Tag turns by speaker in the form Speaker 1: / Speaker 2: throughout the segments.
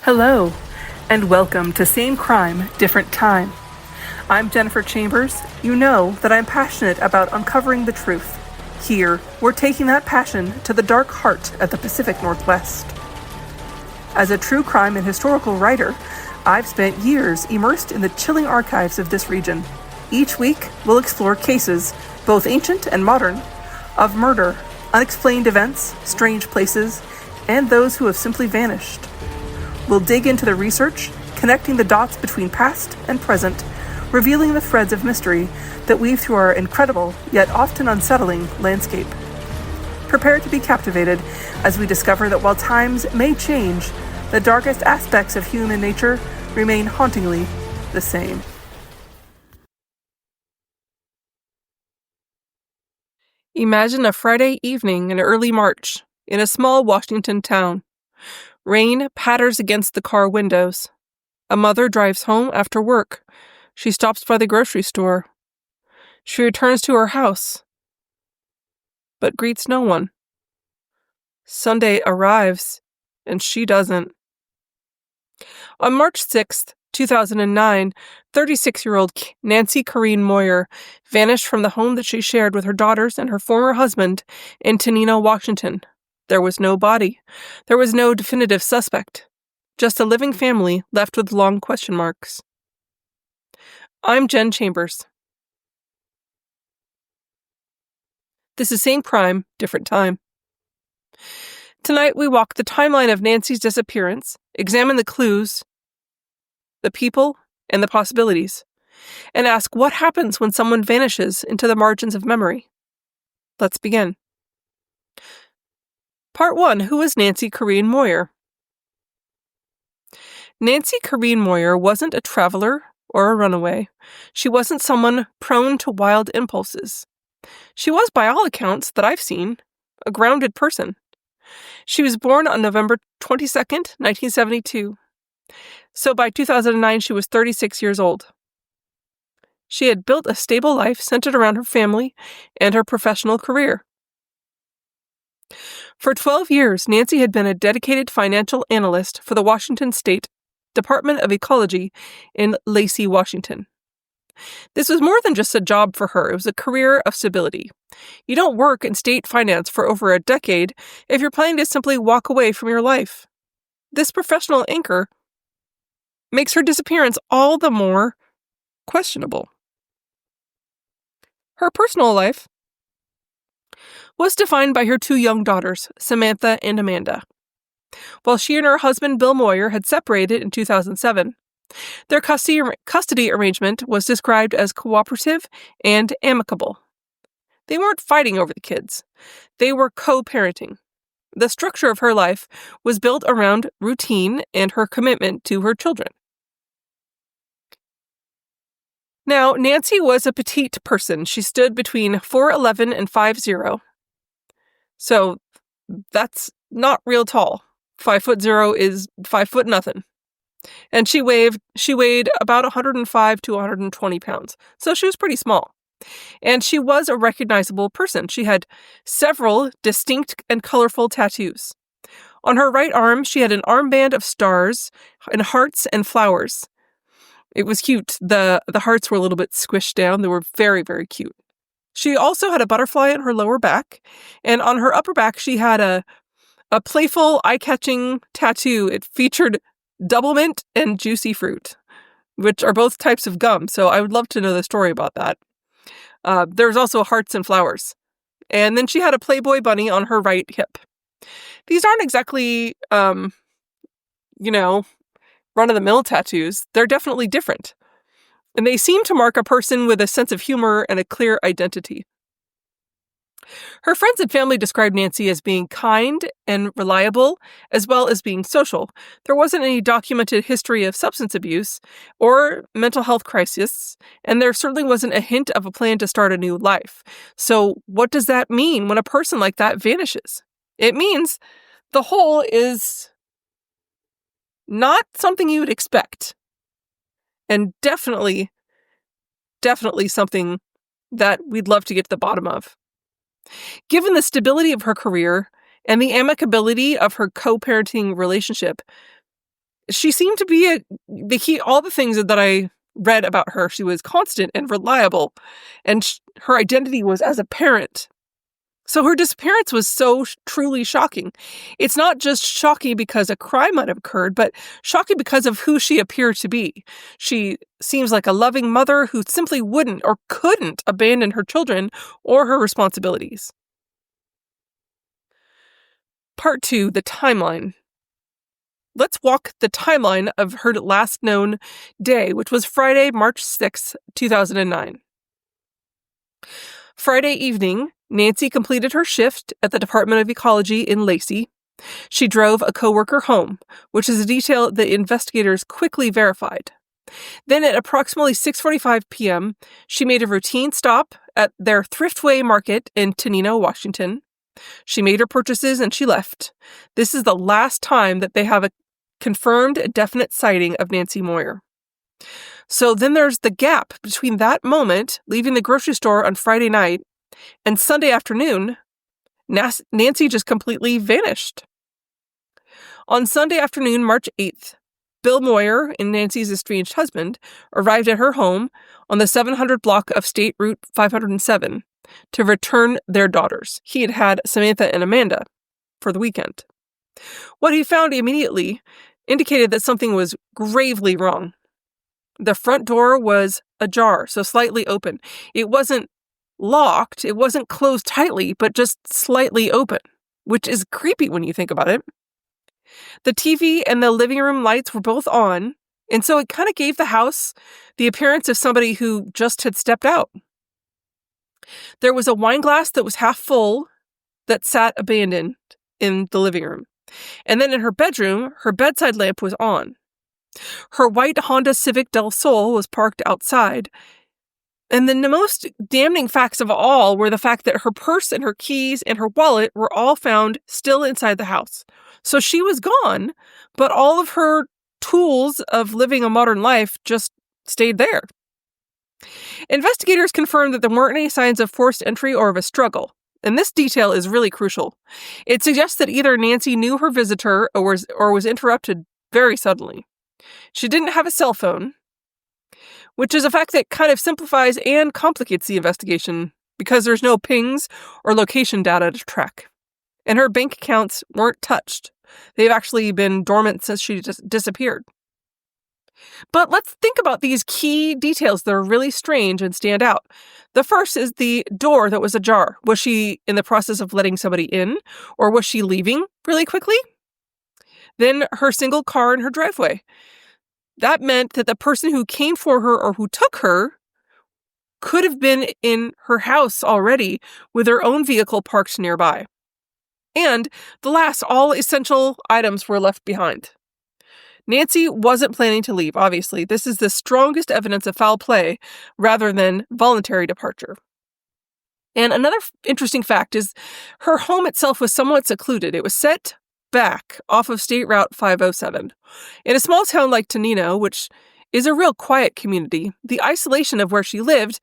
Speaker 1: Hello, and welcome to Same Crime, Different Time. I'm Jennifer Chambers. You know that I'm passionate about uncovering the truth. Here, we're taking that passion to the dark heart of the Pacific Northwest. As a true crime and historical writer, I've spent years immersed in the chilling archives of this region. Each week, we'll explore cases, both ancient and modern, of murder, unexplained events, strange places, and those who have simply vanished. We'll dig into the research, connecting the dots between past and present, revealing the threads of mystery that weave through our incredible, yet often unsettling, landscape. Prepare to be captivated as we discover that while times may change, the darkest aspects of human nature remain hauntingly the same. Imagine a Friday evening in early March in a small Washington town. Rain patters against the car windows. A mother drives home after work. She stops by the grocery store. She returns to her house, but greets no one. Sunday arrives, and she doesn't. On March 6th, 2009, 36-year-old Nancy Kareen Moyer vanished from the home that she shared with her daughters and her former husband in Tenino, Washington. There was no body. There was no definitive suspect. Just a living family left with long question marks. I'm Jen Chambers. This is Same Crime, Different Time. Tonight we walk the timeline of Nancy's disappearance, examine the clues, the people, and the possibilities, and ask what happens when someone vanishes into the margins of memory. Let's begin. Part 1. Who is Nancy Kareen Moyer? Nancy Kareen Moyer wasn't a traveler or a runaway. She wasn't someone prone to wild impulses. She was, by all accounts that I've seen, a grounded person. She was born on November 22nd, 1972. So by 2009, she was 36 years old. She had built a stable life centered around her family and her professional career. For 12 years, Nancy had been a dedicated financial analyst for the Washington State Department of Ecology in Lacey, Washington. This was more than just a job for her. It was a career of stability. You don't work in state finance for over a decade if you're planning to simply walk away from your life. This professional anchor makes her disappearance all the more questionable. Her personal life was defined by her two young daughters, Samantha and Amanda. While she and her husband, Bill Moyer, had separated in 2007, their custody arrangement was described as cooperative and amicable. They weren't fighting over the kids. They were co-parenting. The structure of her life was built around routine and her commitment to her children. Now, Nancy was a petite person. She stood between 4'11" and 5'0". So that's not real tall. 5'0" is 5 foot nothing. And she weighed about 105 to 120 pounds. So she was pretty small. And she was a recognizable person. She had several distinct and colorful tattoos. On her right arm, she had an armband of stars and hearts and flowers. It was cute. The hearts were a little bit squished down. They were very, very cute. She also had a butterfly on her lower back, and on her upper back she had a playful, eye-catching tattoo. It featured double mint and juicy fruit, which are both types of gum, so I would love to know the story about that. There's also hearts and flowers. And then she had a Playboy bunny on her right hip. These aren't exactly, run-of-the-mill tattoos. They're definitely different. And they seem to mark a person with a sense of humor and a clear identity. Her friends and family described Nancy as being kind and reliable, as well as being social. There wasn't any documented history of substance abuse or mental health crisis, and there certainly wasn't a hint of a plan to start a new life. So what does that mean when a person like that vanishes? It means the whole is not something you would expect. And definitely something that we'd love to get to the bottom of. Given the stability of her career and the amicability of her co-parenting relationship, she seemed to be all the things that I read about her. She was constant and reliable, and her identity was as a parent. So her disappearance was so truly shocking. It's not just shocking because a crime might have occurred, but shocking because of who she appeared to be. She seems like a loving mother who simply wouldn't or couldn't abandon her children or her responsibilities. Part 2, the timeline. Let's walk the timeline of her last known day, which was Friday, March 6, 2009. Friday evening, Nancy completed her shift at the Department of Ecology in Lacey. She drove a coworker home, which is a detail the investigators quickly verified. Then at approximately 6:45 p.m., she made a routine stop at their Thriftway Market in Tenino, Washington. She made her purchases and she left. This is the last time that they have a confirmed definite sighting of Nancy Moyer. So then there's the gap between that moment, leaving the grocery store on Friday night, and Sunday afternoon. Nancy just completely vanished. On Sunday afternoon, March 8th, Bill Moyer, and Nancy's estranged husband, arrived at her home on the 700 block of State Route 507 to return their daughters. He had had Samantha and Amanda for the weekend. What he found immediately indicated that something was gravely wrong. The front door was ajar, so slightly open. It wasn't locked, it wasn't closed tightly, but just slightly open, which is creepy when you think about it. The TV and the living room lights were both on, and so it kind of gave the house the appearance of somebody who just had stepped out. There was a wine glass that was half full that sat abandoned in the living room. And then in her bedroom, her bedside lamp was on. Her white Honda Civic Del Sol was parked outside. And then the most damning facts of all were the fact that her purse and her keys and her wallet were all found still inside the house. So she was gone, but all of her tools of living a modern life just stayed there. Investigators confirmed that there weren't any signs of forced entry or of a struggle. And this detail is really crucial. It suggests that either Nancy knew her visitor or was interrupted very suddenly. She didn't have a cell phone, which is a fact that kind of simplifies and complicates the investigation because there's no pings or location data to track. And her bank accounts weren't touched. They've actually been dormant since she just disappeared. But let's think about these key details that are really strange and stand out. The first is the door that was ajar. Was she in the process of letting somebody in, or was she leaving really quickly? Then her single car in her driveway. That meant that the person who came for her or who took her could have been in her house already with her own vehicle parked nearby. And the last, all essential items were left behind. Nancy wasn't planning to leave, obviously. This is the strongest evidence of foul play rather than voluntary departure. And another interesting fact is her home itself was somewhat secluded. It was set back off of State Route 507. In a small town like Tenino, which is a real quiet community, the isolation of where she lived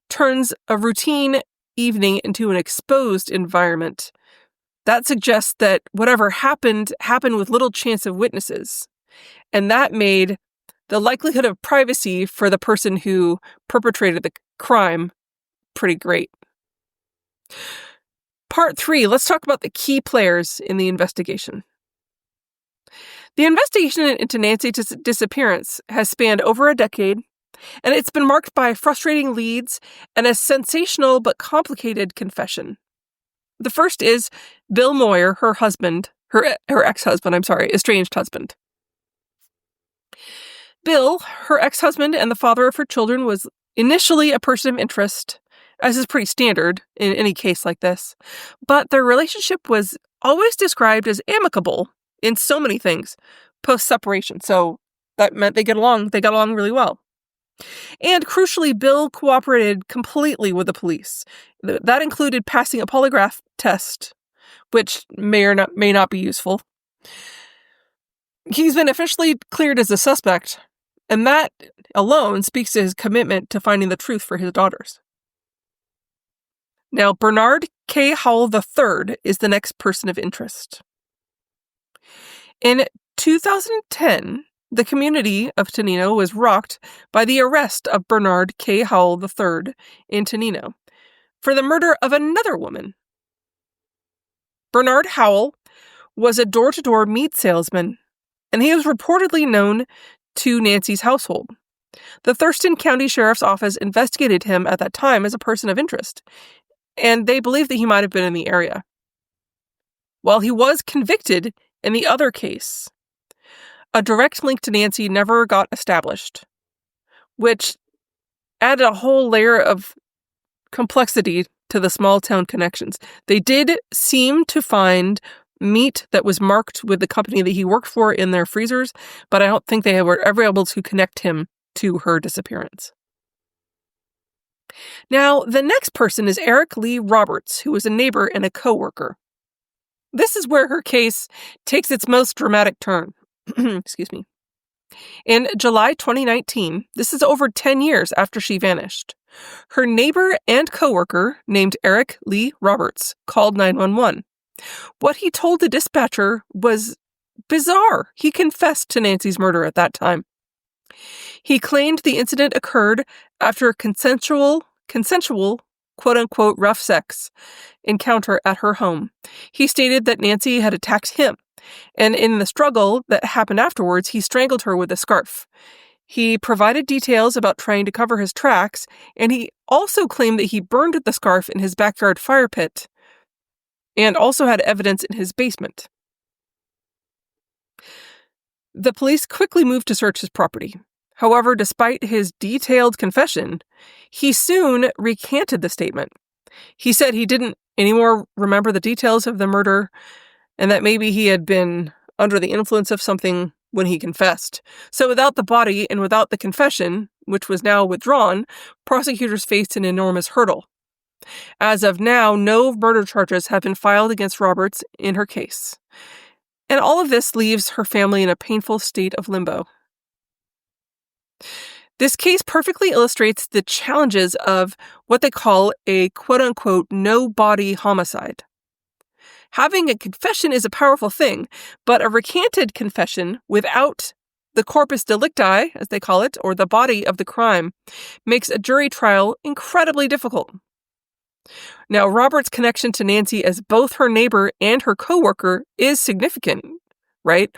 Speaker 1: turns a routine evening into an exposed environment. That suggests that whatever happened with little chance of witnesses. And that made the likelihood of privacy for the person who perpetrated the crime pretty great. Part 3, let's talk about the key players in the investigation. The investigation into Nancy's disappearance has spanned over a decade, and it's been marked by frustrating leads and a sensational but complicated confession. The first is Bill Moyer, her ex-husband, estranged husband. Bill, her ex-husband and the father of her children, was initially a person of interest, as is pretty standard in any case like this, but their relationship was always described as amicable in so many things post-separation, so that meant they got along really well. And crucially, Bill cooperated completely with the police. That included passing a polygraph test, which may not be useful. He's been officially cleared as a suspect, and that alone speaks to his commitment to finding the truth for his daughters. Now, Bernard K. Howell III is the next person of interest. In 2010, The community of Tenino was rocked by the arrest of Bernard K. Howell III in Tenino for the murder of another woman. Bernard Howell was a door-to-door meat salesman, and he was reportedly known to Nancy's household. The Thurston County Sheriff's Office investigated him at that time as a person of interest, and they believed that he might have been in the area. While he was convicted in the other case, a direct link to Nancy never got established, which added a whole layer of complexity to the small town connections. They did seem to find meat that was marked with the company that he worked for in their freezers, but I don't think they were ever able to connect him to her disappearance. Now, the next person is Eric Lee Roberts, who was a neighbor and a co-worker. This is where her case takes its most dramatic turn. Excuse me. In July 2019, this is over 10 years after she vanished, her neighbor and coworker named Eric Lee Roberts called 911. What he told the dispatcher was bizarre. He confessed to Nancy's murder at that time. He claimed the incident occurred after a consensual quote-unquote rough sex encounter at her home. He stated that Nancy had attacked him, and in the struggle that happened afterwards, he strangled her with a scarf. He provided details about trying to cover his tracks, and he also claimed that he burned the scarf in his backyard fire pit, and also had evidence in his basement. The police quickly moved to search his property. However, despite his detailed confession, he soon recanted the statement. He said he didn't anymore remember the details of the murder, and that maybe he had been under the influence of something when he confessed. So without the body and without the confession, which was now withdrawn, prosecutors faced an enormous hurdle. As of now, no murder charges have been filed against Roberts in her case. And all of this leaves her family in a painful state of limbo. This case perfectly illustrates the challenges of what they call a quote-unquote no-body homicide. Having a confession is a powerful thing, but a recanted confession without the corpus delicti, as they call it, or the body of the crime, makes a jury trial incredibly difficult. Now, Robert's connection to Nancy as both her neighbor and her coworker is significant, right?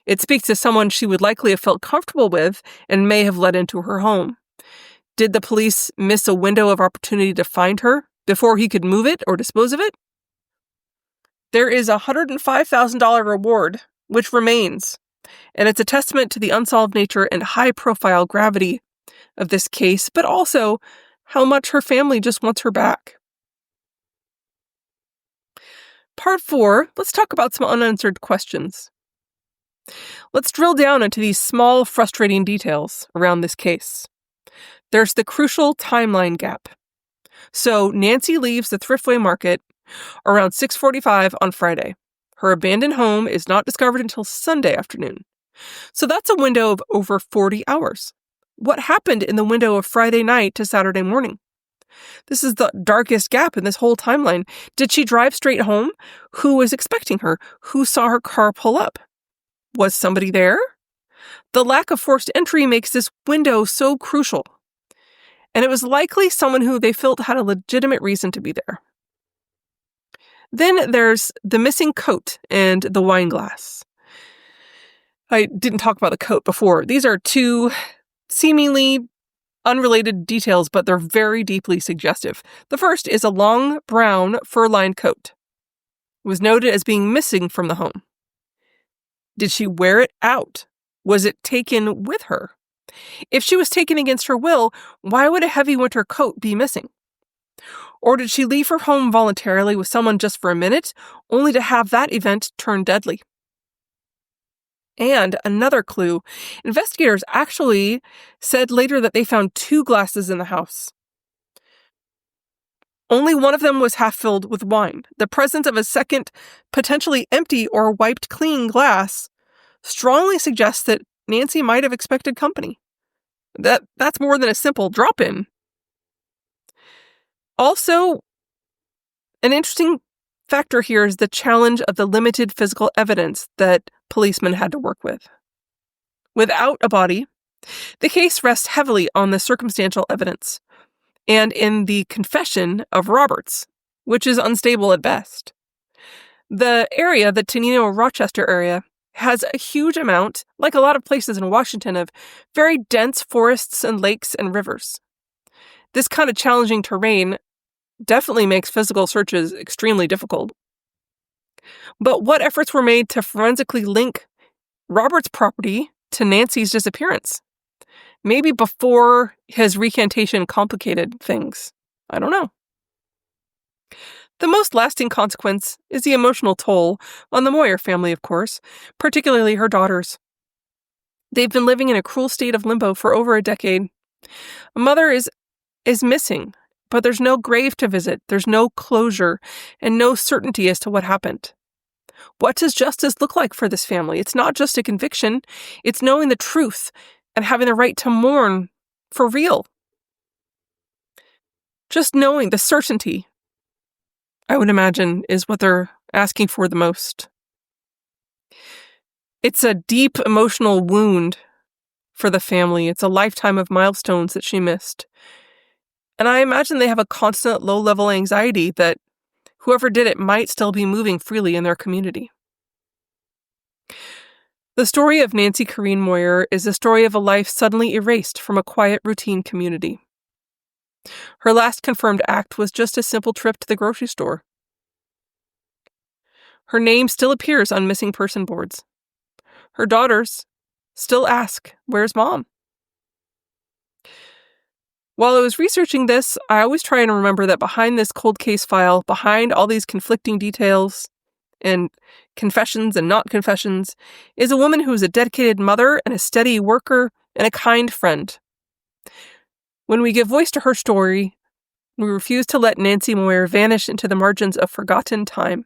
Speaker 1: It speaks to someone she would likely have felt comfortable with and may have let into her home. Did the police miss a window of opportunity to find her before he could move it or dispose of it? There is a $105,000 reward, which remains, and it's a testament to the unsolved nature and high-profile gravity of this case, but also how much her family just wants her back. Part 4, let's talk about some unanswered questions. Let's drill down into these small, frustrating details around this case. There's the crucial timeline gap. So Nancy leaves the Thriftway Market around 6:45 on Friday. Her abandoned home is not discovered until Sunday afternoon. So that's a window of over 40 hours. What happened in the window of Friday night to Saturday morning? This is the darkest gap in this whole timeline. Did she drive straight home? Who was expecting her? Who saw her car pull up? Was somebody there? The lack of forced entry makes this window so crucial. And it was likely someone who they felt had a legitimate reason to be there. Then there's the missing coat and the wine glass. I didn't talk about the coat before. These are two seemingly unrelated details, but they're very deeply suggestive. The first is a long brown fur-lined coat. It was noted as being missing from the home. Did she wear it out? Was it taken with her? If she was taken against her will, why would a heavy winter coat be missing? Or did she leave her home voluntarily with someone just for a minute, only to have that event turn deadly? And another clue, investigators actually said later that they found 2 glasses in the house. Only one of them was half filled with wine. The presence of a second, potentially empty or wiped clean glass strongly suggests that Nancy might have expected company. That's more than a simple drop-in. Also, an interesting factor here is the challenge of the limited physical evidence that policemen had to work with. Without a body, the case rests heavily on the circumstantial evidence and in the confession of Roberts, which is unstable at best. The area, the Tenino-Rochester area, has a huge amount, like a lot of places in Washington, of very dense forests and lakes and rivers. This kind of challenging terrain definitely makes physical searches extremely difficult. But what efforts were made to forensically link Robert's property to Nancy's disappearance? Maybe before his recantation complicated things. I don't know. The most lasting consequence is the emotional toll on the Moyer family, of course, particularly her daughters. They've been living in a cruel state of limbo for over a decade. A mother is missing, but there's no grave to visit, there's no closure, and no certainty as to what happened. What does justice look like for this family? It's not just a conviction, it's knowing the truth and having the right to mourn for real. Just knowing the certainty, I would imagine, is what they're asking for the most. It's a deep emotional wound for the family. It's a lifetime of milestones that she missed. And I imagine they have a constant low-level anxiety that whoever did it might still be moving freely in their community. The story of Nancy Kareen Moyer is the story of a life suddenly erased from a quiet, routine community. Her last confirmed act was just a simple trip to the grocery store. Her name still appears on missing person boards. Her daughters still ask, "Where's Mom?" While I was researching this, I always try and remember that behind this cold case file, behind all these conflicting details and confessions and not confessions, is a woman who is a dedicated mother and a steady worker and a kind friend. When we give voice to her story, we refuse to let Nancy Moyer vanish into the margins of forgotten time.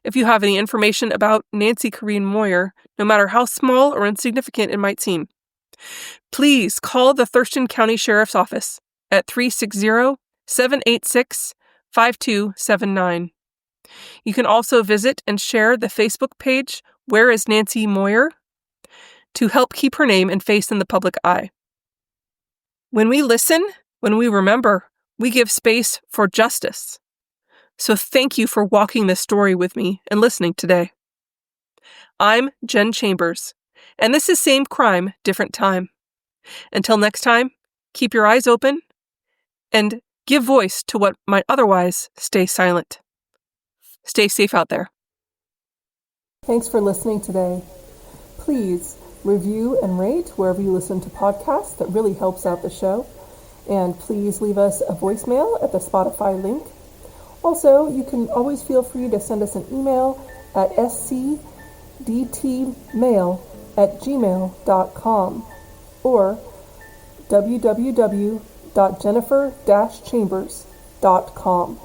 Speaker 1: If you have any information about Nancy Kareen Moyer, no matter how small or insignificant it might seem, please call the Thurston County Sheriff's Office at 360-786-5279. You can also visit and share the Facebook page, Where is Nancy Moyer?, to help keep her name and face in the public eye. When we listen, when we remember, we give space for justice. So thank you for walking this story with me and listening today. I'm Jen Chambers, and this is Same Crime, Different Time. Until next time, keep your eyes open and give voice to what might otherwise stay silent. Stay safe out there.
Speaker 2: Thanks for listening today. Please review and rate wherever you listen to podcasts. That really helps out the show. And please leave us a voicemail at the Spotify link. Also, you can always feel free to send us an email at scdtmail@gmail.com or www.jennifer-chambers.com.